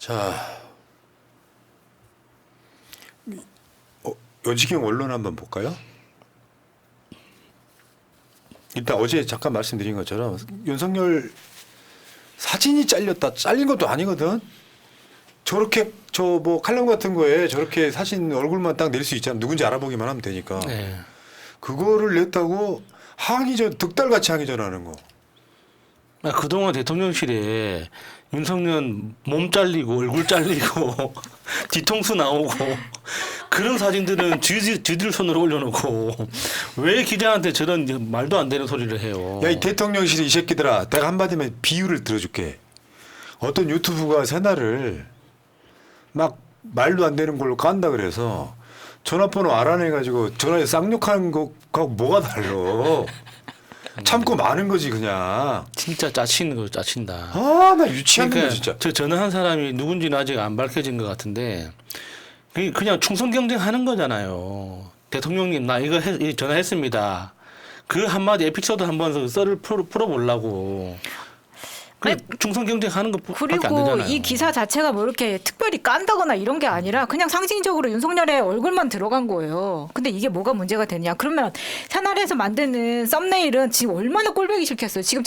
자, 여지경 언론 한번 볼까요? 일단 어제 잠깐 말씀드린 것처럼 윤석열 사진이 잘린 것도 아니거든. 저렇게 저 뭐 칼럼 같은 거에 저렇게 사진 얼굴만 딱 낼 수 있잖아. 누군지 알아보기만 하면 되니까. 네. 그거를 냈다고 득달같이 항의전하는 거. 그동안 대통령실에 윤석열 몸 잘리고 얼굴 잘리고 뒤통수 나오고 그런 사진들은 쥐들 손으로 올려놓고 왜 기자한테 저런 말도 안 되는 소리를 해요. 야, 이 대통령실이 이 새끼들아, 내가 한마디면 비유를 들어줄게. 어떤 유튜브가 새날을 막 말도 안 되는 걸로 깐다 그래서 전화번호 알아내가지고 전화에 쌍욕하는 것하고 뭐가 달라. 참고 마는 거지 그냥. 진짜 짜치는 거 짜친다. 아, 나 유치한 거 그러니까 진짜. 저 전화한 사람이 누군지는 아직 안 밝혀진 것 같은데 그냥 충성 경쟁하는 거잖아요. 대통령님 나 이거 전화했습니다. 그 한마디 에피소드 한번 썰을 풀어보려고. 그냥 충성 경쟁하는 것밖에 안 그리고 되잖아요. 이 기사 자체가 뭐 이렇게 특별히 깐다거나 이런 게 아니라 그냥 상징적으로 윤석열의 얼굴만 들어간 거예요. 근데 이게 뭐가 문제가 되냐? 그러면 새날에서 만드는 썸네일은 지금 얼마나 꼴보기 싫겠어요. 지금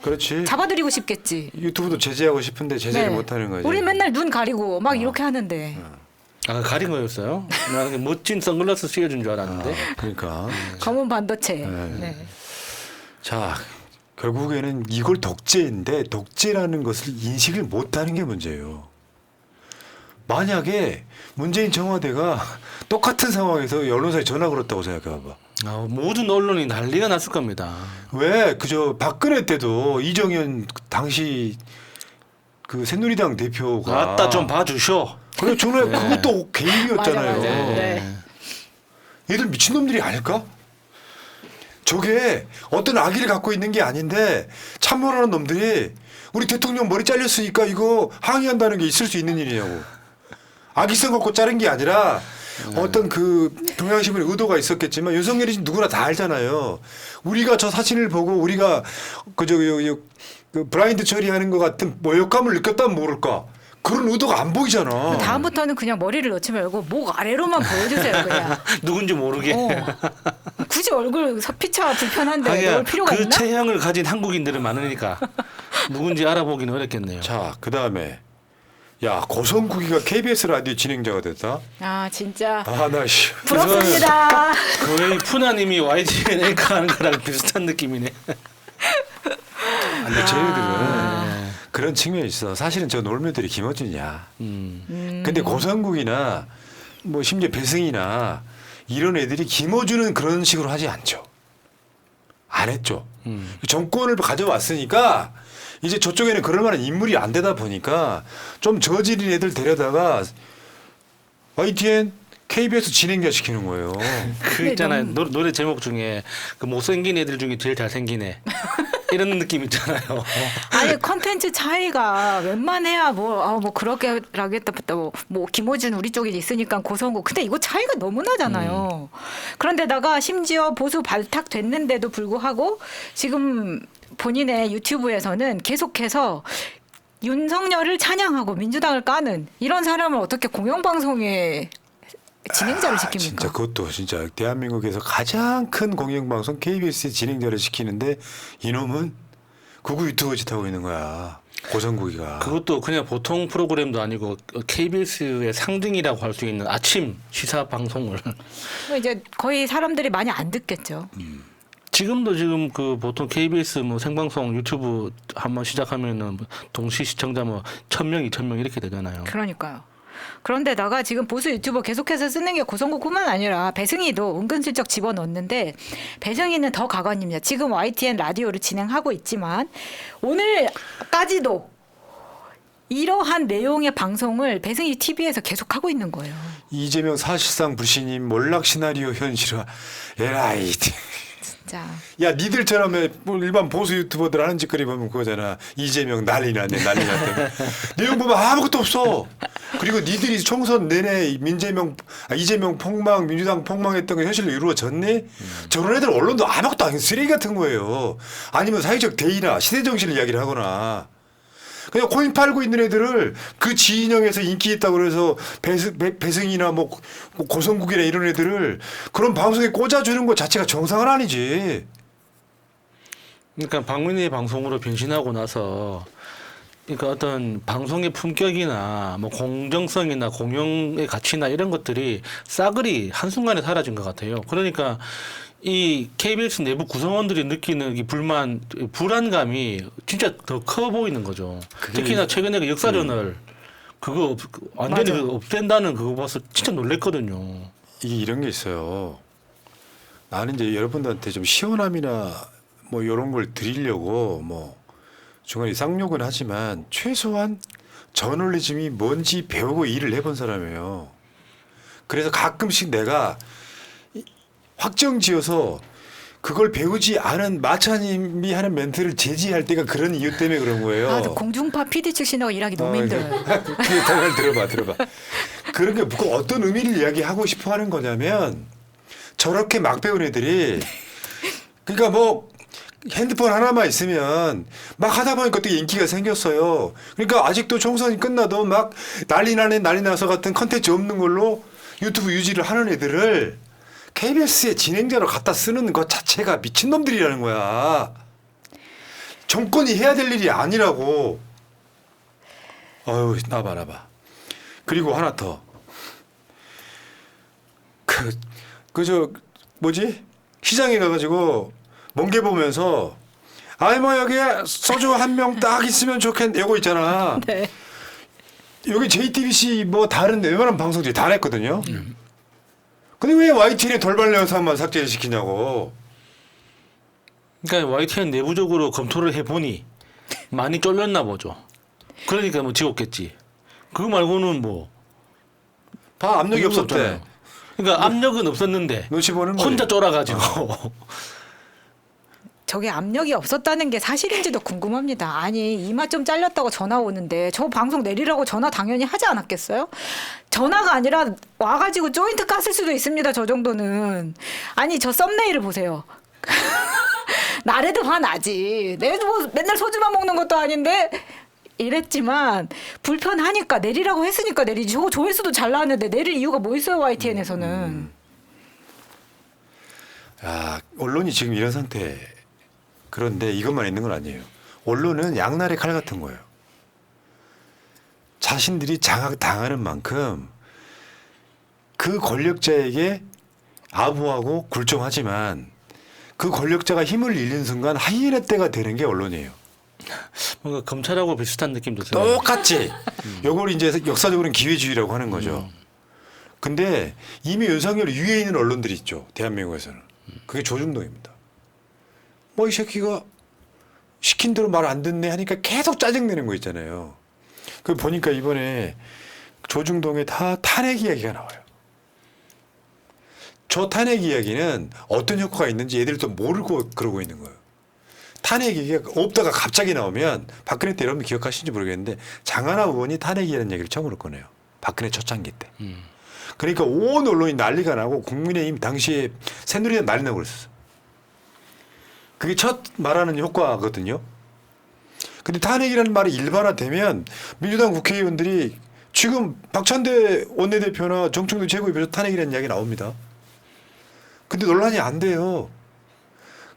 그렇지. 잡아드리고 싶겠지. 유튜브도 제재하고 싶은데 제재를 네. 못하는 거지. 우리 맨날 눈 가리고 막 이렇게 하는데. 가린 거였어요? 나 멋진 선글라스 씌워준 줄 알았는데. 그러니까. 검은 반도체. 네. 네. 자, 결국에는 이걸 독재인데 독재라는 것을 인식을 못하는 게 문제예요. 만약에 문재인 청와대가 똑같은 상황에서 언론사에 전화 걸었다고 생각해봐. 모든 언론이 난리가 났을 겁니다. 왜 그저 박근혜 때도 이정현 당시 그 새누리당 대표가 아따 좀 봐주쇼. 그래 저는 네. 그것도 개입이었잖아요. 맞아. 네. 얘들 미친놈들이 알까? 저게 어떤 악의를 갖고 있는 게 아닌데 참모라는 놈들이 우리 대통령 머리 잘렸으니까 이거 항의한다는 게 있을 수 있는 일이냐고. 악의성 갖고 자른 게 아니라 어떤 그 경향신문의 의도가 있었겠지만 윤석열이 누구나 다 알잖아요. 우리가 저 사진을 보고 우리가 그 브라인드 처리하는 것 같은 모욕감을 느꼈다면 모를까. 그런 의도가 안 보이잖아. 다음부터는 그냥 머리를 넣지 말고 목 아래로만 보여주세요. 그냥. 누군지 모르게. 굳이 얼굴 피차 불편한데 넣을 필요가 그 있나? 체형을 가진 한국인들은 많으니까 누군지 알아보기는 어렵겠네요. 자, 그다음에 야, 고성국이가 KBS 라디오 진행자가 됐다. 아 진짜 아, 나 씨. 부럽습니다. 거의 푸나님이 YTN 앵커 하는 거랑 비슷한 느낌이네. 근데 쟤네들은 그런 측면이 있어. 사실은 저 놀면들이 김어준이야. 근데 고성국이나 뭐 심지어 배승이나 이런 애들이 김어준은 그런 식으로 하지 않죠. 안 했죠. 정권을 가져왔으니까 이제 저쪽에는 그럴 만한 인물이 안 되다 보니까 좀 저질인 애들 데려다가 YTN KBS 진행자 시키는 거예요. 그 있잖아요. 노래 제목 중에 그 못생긴 애들 중에 제일 잘생긴 애. 이런 느낌 있잖아요. 아니 컨텐츠 차이가 웬만해야 뭐 그렇게 하겠다 뭐 김호준 우리 쪽에 있으니까 고성국 근데 이거 차이가 너무 나잖아요. 그런데다가 심지어 보수 발탁됐는데도 불구하고 지금 본인의 유튜브에서는 계속해서 윤석열을 찬양하고 민주당을 까는 이런 사람을 어떻게 공영방송에 진행자를 시킵니까? 진짜 그것도 진짜 대한민국에서 가장 큰 공영방송 KBS의 진행자를 시키는데 이놈은 구구 유튜브 짓 하고 있는 거야. 고성국이가. 그것도 그냥 보통 프로그램도 아니고 KBS의 상징이라고 할 수 있는 아침 시사 방송을. 이제 거의 사람들이 많이 안 듣겠죠. 지금도 지금 그 보통 KBS 뭐 생방송 유튜브 한번 시작하면은 동시 시청자 뭐 1,000명, 2,000명 이렇게 되잖아요. 그러니까요. 그런데다가 지금 보수 유튜버 계속해서 쓰는 게 고성국뿐만 아니라 배승희도 은근슬쩍 집어넣는데 배승희는 더 가관입니다. 지금 YTN 라디오를 진행하고 있지만 오늘까지도 이러한 내용의 방송을 배승희 TV에서 계속하고 있는 거예요. 이재명 사실상 불신임 몰락 시나리오 현실화. 에라이. 진짜. 야, 니들처럼 일반 보수 유튜버들 하는 짓거리 보면 그거잖아. 이재명 난리 났네, 난리 났대. 내용 보면 아무것도 없어. 그리고 니들이 총선 내내 이재명 폭망, 민주당 폭망했던 게 현실로 이루어졌니? 저런 애들 언론도 아무것도 아닌 쓰레기 같은 거예요. 아니면 사회적 대의나 시대정신을 이야기를 하거나. 그냥 코인 팔고 있는 애들을 그 지인형에서 인기 있다고 그래서 배승이나 뭐 고성국이나 이런 애들을 그런 방송에 꽂아주는 것 자체가 정상은 아니지. 그러니까 박민희의 방송으로 변신하고 나서 그러니까 어떤 방송의 품격이나 뭐 공정성이나 공영의 가치나 이런 것들이 싸그리 한순간에 사라진 것 같아요. 그러니까 이 KBS 내부 구성원들이 느끼는 이 불안감이 진짜 더 커 보이는 거죠. 특히나 최근에 그 역사전을 그거 완전히 맞아. 그거 없앤다는 그거 봐서 진짜 놀랬거든요. 이게 이런 게 있어요. 나는 이제 여러분들한테 좀 시원함이나 뭐 이런 걸 드리려고 뭐 중간에 쌍욕은 하지만 최소한 저널리즘이 뭔지 배우고 일을 해본 사람이에요. 그래서 가끔씩 내가 확정지어서 그걸 배우지 않은 마차님이 하는 멘트를 제지할 때가 그런 이유 때문에 그런 거예요. 아, 공중파 PD 출신하고 일하기 너무 힘들어요. 그게 말 들어봐. 그런 게 꼭 어떤 의미를 이야기하고 싶어 하는 거냐면 저렇게 막 배운 애들이 그러니까 뭐 핸드폰 하나만 있으면 막 하다 보니까 또 인기가 생겼어요. 그러니까 아직도 총선이 끝나도 막 난리 나서 같은 컨텐츠 없는 걸로 유튜브 유지를 하는 애들을 KBS의 진행자로 갖다 쓰는 것 자체가 미친놈들이라는 거야. 정권이 해야 될 일이 아니라고. 어휴, 나봐. 그리고 하나 더. 뭐지? 시장에 가가지고 멍게 보면서 아이 뭐 여기에 소주 한 명 딱 있으면 좋겠네. 이거 있잖아. 네. 여기 JTBC 뭐 다른 웬만한 방송들이 다 냈거든요. 근데 왜 YTN의 돌발 영상만 삭제를 시키냐고. 그러니까 YTN 내부적으로 검토를 해보니 많이 쫄렸나 보죠. 그러니까 뭐 지웠겠지. 그거 말고는 뭐 다 압력이 이유가 없었대. 없잖아요. 그러니까 압력은 없었는데 눈치 보는 거지. 혼자 쫄아가지고 저게 압력이 없었다는 게 사실인지도 궁금합니다. 아니 이마 좀 잘렸다고 전화 오는데 저 방송 내리라고 전화 당연히 하지 않았겠어요? 전화가 아니라 와가지고 조인트 깠을 수도 있습니다. 저 정도는. 아니 저 썸네일을 보세요. 나래도 화나지. 내도 뭐 맨날 소주만 먹는 것도 아닌데 이랬지만 불편하니까 내리라고 했으니까 내리지. 저거 조회수도 잘 나왔는데 내릴 이유가 뭐 있어요 YTN에서는. 야, 언론이 지금 이런 상태. 그런데 이것만 있는 건 아니에요. 언론은 양날의 칼 같은 거예요. 자신들이 장악당하는 만큼 그 권력자에게 아부하고 굴종하지만 그 권력자가 힘을 잃는 순간 하이에나 때가 되는 게 언론이에요. 뭔가 검찰하고 비슷한 느낌도 들어요. 똑같지. 요걸 이제 역사적으로는 기회주의라고 하는 거죠. 근데 이미 윤석열 위에 있는 언론들이 있죠. 대한민국에서는. 그게 조중동입니다. 뭐 이 새끼가 시킨 대로 말 안 듣네 하니까 계속 짜증내는 거 있잖아요. 그 보니까 이번에 조중동에 다 탄핵 이야기가 나와요. 저 탄핵 이야기는 어떤 효과가 있는지 얘들도 모르고 그러고 있는 거예요. 탄핵 얘기가 없다가 갑자기 나오면 박근혜 때 여러분 기억하시는지 모르겠는데 장하나 의원이 탄핵이라는 얘기를 처음으로 꺼내요. 박근혜 초창기 때. 그러니까 온 언론이 난리가 나고 국민의힘 당시에 새누리당 난리 나고 그랬었어요. 그게 첫 말하는 효과거든요. 근데 탄핵이라는 말이 일반화되면 민주당 국회의원들이 지금 박찬대 원내대표나 정청래 최고위원에서 탄핵이라는 이야기 나옵니다. 근데 논란이 안 돼요.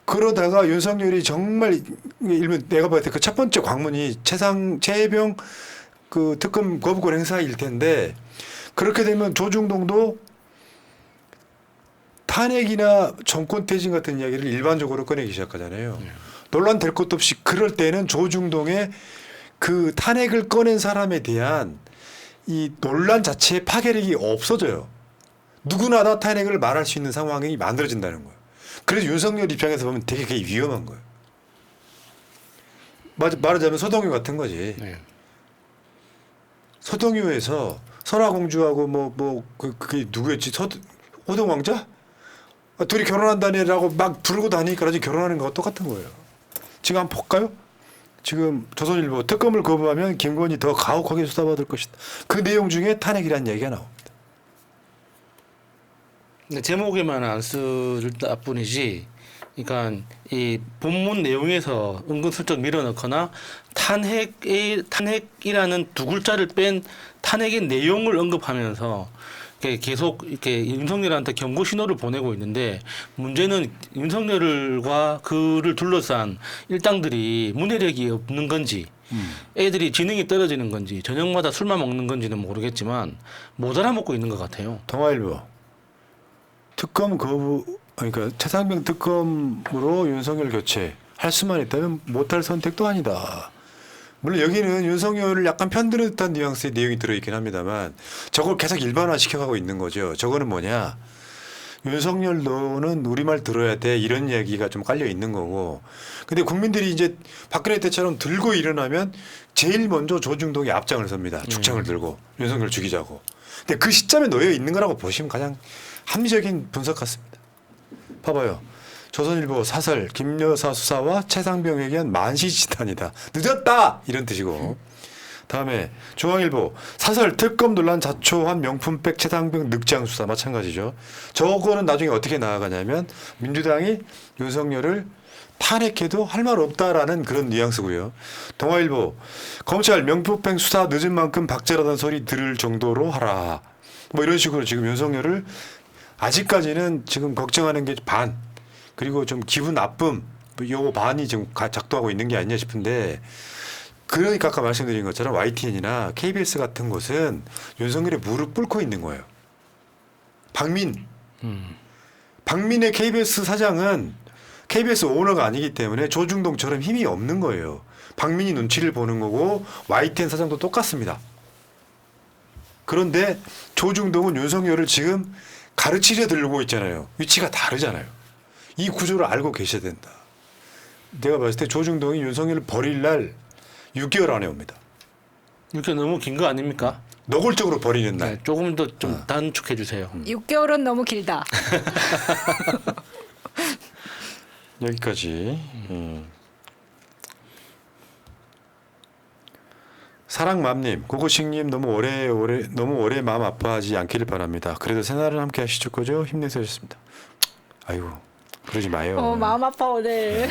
그러다가 윤석열이 정말 일면 내가 봤을 때 그 첫 번째 광문이 최혜병 그 특검 거부권 행사일 텐데 그렇게 되면 조중동도 탄핵이나 정권 퇴진 같은 이야기를 일반적으로 꺼내기 시작하잖아요. 논란 될 것도 없이 그럴 때는 조중동의 그 탄핵을 꺼낸 사람에 대한 이 논란 자체의 파괴력이 없어져요. 누구나 다 탄핵을 말할 수 있는 상황이 만들어진다는 거예요. 그래서 윤석열 입장에서 보면 되게 그게 위험한 거예요. 말하자면 서동요 같은 거지. 네. 서동요에서 선화공주하고 그게 누구였지? 호동왕자? 둘이 결혼한다니라고 막 부르고 다니니까 나중에 결혼하는 거와 똑같은 거예요. 지금 한번 볼까요? 지금 조선일보 특검을 거부하면 김건희 더 가혹하게 수사받을 것이다. 그 내용 중에 탄핵이라는 얘기가 나옵니다. 근데 제목에만 안 쓸 뿐이지 그러니까 이 본문 내용에서 은근슬쩍 밀어넣거나 탄핵이라는 두 글자를 뺀 탄핵의 내용을 언급하면서 이렇게 계속 이렇게 윤석열한테 경고 신호를 보내고 있는데 문제는 윤석열과 그를 둘러싼 일당들이 문해력이 없는 건지 애들이 지능이 떨어지는 건지 저녁마다 술만 먹는 건지는 모르겠지만 못 알아먹고 있는 것 같아요. 동아일보 특검 거부 그러니까 최상병 특검으로 윤석열 교체 할 수만 있다면 못할 선택도 아니다. 물론 여기는 윤석열을 약간 편드는 듯한 뉘앙스의 내용이 들어있긴 합니다만 저걸 계속 일반화 시켜가고 있는 거죠. 저거는 뭐냐. 윤석열 너는 우리말 들어야 돼 이런 얘기가 좀 깔려 있는 거고 근데 국민들이 이제 박근혜 때처럼 들고 일어나면 제일 먼저 조중동이 앞장을 섭니다. 죽창을 들고 윤석열 죽이자고. 근데 그 시점에 놓여 있는 거라고 보시면 가장 합리적인 분석 같습니다. 봐봐요. 조선일보 사설 김여사 수사와 최상병에게 한 만시지탄이다. 늦었다 이런 뜻이고 다음에 중앙일보 사설 특검 논란 자초한 명품백 최상병 늑장 수사 마찬가지죠. 저거는 나중에 어떻게 나아가냐면 민주당이 윤석열을 탄핵해도 할 말 없다라는 그런 뉘앙스고요. 동아일보 검찰 명품백 수사 늦은 만큼 박제라는 소리 들을 정도로 하라. 뭐 이런 식으로 지금 윤석열을 아직까지는 지금 걱정하는 게 반 그리고 좀 기분 나쁨 요거 반이 지금 작동하고 있는 게 아니냐 싶은데 그러니까 아까 말씀드린 것처럼 YTN이나 KBS 같은 곳은 윤석열의 무릎 꿇고 있는 거예요. 박민의 KBS 사장은 KBS 오너가 아니기 때문에 조중동처럼 힘이 없는 거예요. 박민이 눈치를 보는 거고 YTN 사장도 똑같습니다. 그런데 조중동은 윤석열을 지금 가르치려 들고 있잖아요. 위치가 다르잖아요. 이 구조를 알고 계셔야 된다. 내가 봤을 때 조중동이 윤석열을 버릴 날 6개월 안에 옵니다. 이렇게 너무 긴 거 아닙니까? 노골적으로 버리는 날. 네, 조금 더 좀 단축해 주세요. 6개월은 너무 길다. 여기까지. 사랑맘님, 고고식님 너무 오래 마음 아파하지 않기를 바랍니다. 그래도 새날은 함께 하시죠 거죠? 힘내세요 하셨습니다. 아이고 그러지 마요. 마음 아파 오늘.